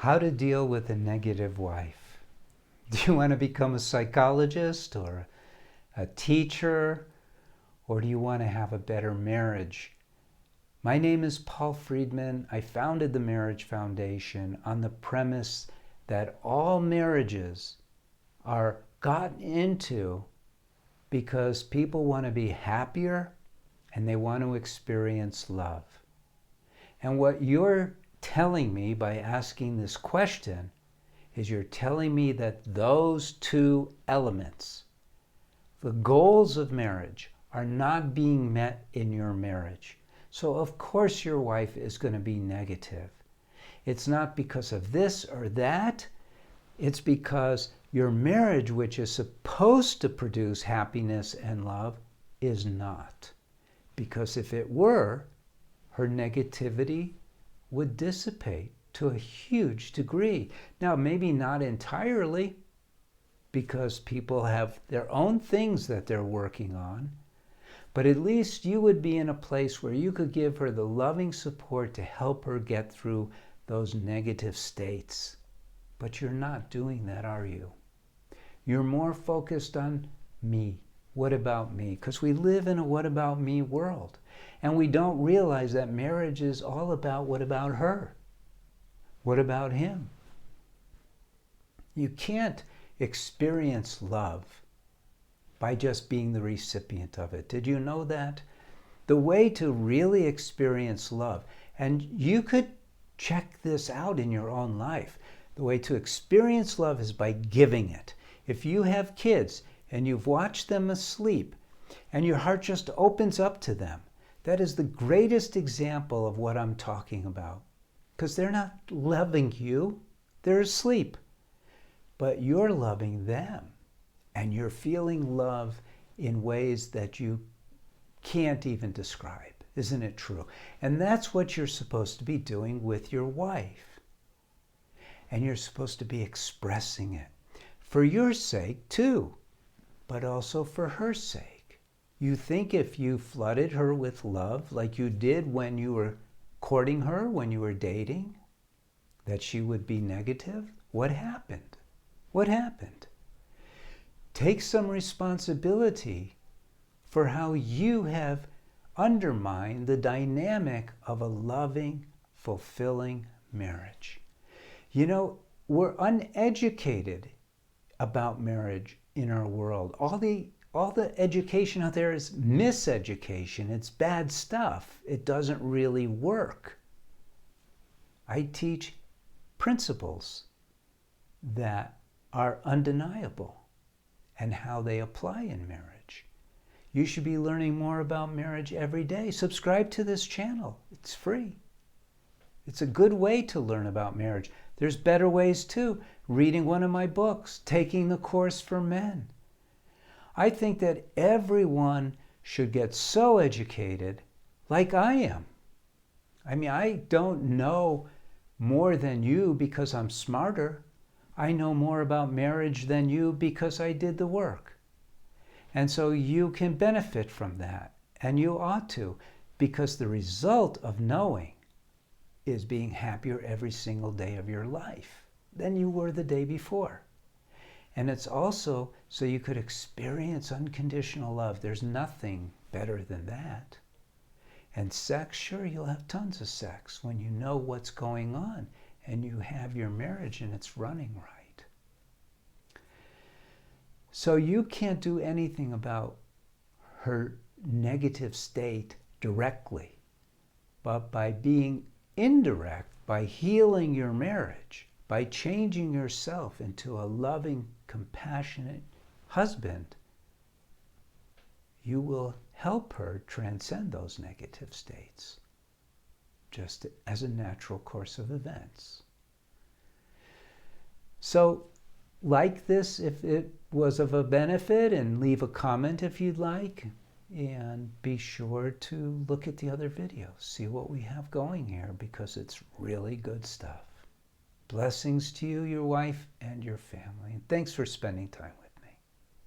How to deal with a negative wife. Do you want to become a psychologist or a teacher, or do you want to have a better marriage? My name is Paul Friedman. I founded the Marriage Foundation on the premise that all marriages are gotten into because people want to be happier and they want to experience love. And what you're telling me by asking this question is you're telling me that those two elements, the goals of marriage, are not being met in your marriage. So of course your wife is going to be negative. It's not because of this or that. It's because your marriage, which is supposed to produce happiness and love, is not. Because if it were, her negativity would dissipate to a huge degree. Now, maybe not entirely, because people have their own things that they're working on, but at least you would be in a place where you could give her the loving support to help her get through those negative states. But you're not doing that, are you? You're more focused on me. What about me? Because we live in a what about me world. And we don't realize that marriage is all about what about her? What about him? You can't experience love by just being the recipient of it. Did you know that? The way to really experience love, and you could check this out in your own life, the way to experience love is by giving it. If you have kids and you've watched them asleep and your heart just opens up to them, that is the greatest example of what I'm talking about. Because they're not loving you, they're asleep. But you're loving them. And you're feeling love in ways that you can't even describe. Isn't it true? And that's what you're supposed to be doing with your wife. And you're supposed to be expressing it. For your sake, too. But also for her sake. You think if you flooded her with love like you did when you were courting her, when you were dating, that she would be negative? What happened? What happened? Take some responsibility for how you have undermined the dynamic of a loving, fulfilling marriage. You know, we're uneducated about marriage in our world. All the education out there is miseducation. It's bad stuff. It doesn't really work. I teach principles that are undeniable and how they apply in marriage. You should be learning more about marriage every day. Subscribe to this channel. It's free. It's a good way to learn about marriage. There's better ways too. Reading one of my books, taking the course for men. I think that everyone should get so educated like I am. I mean, I don't know more than you because I'm smarter. I know more about marriage than you because I did the work. And so you can benefit from that, and you ought to, because the result of knowing is being happier every single day of your life than you were the day before. And it's also so you could experience unconditional love. There's nothing better than that. And sex, sure, you'll have tons of sex when you know what's going on and you have your marriage and it's running right. So you can't do anything about her negative state directly, but by being indirect, by healing your marriage, by changing yourself into a loving, compassionate husband, you will help her transcend those negative states, just as a natural course of events. So, like this if it was of a benefit, and leave a comment if you'd like, and be sure to look at the other videos, see what we have going here, because it's really good stuff. Blessings to you, your wife, and your family. And thanks for spending time with me.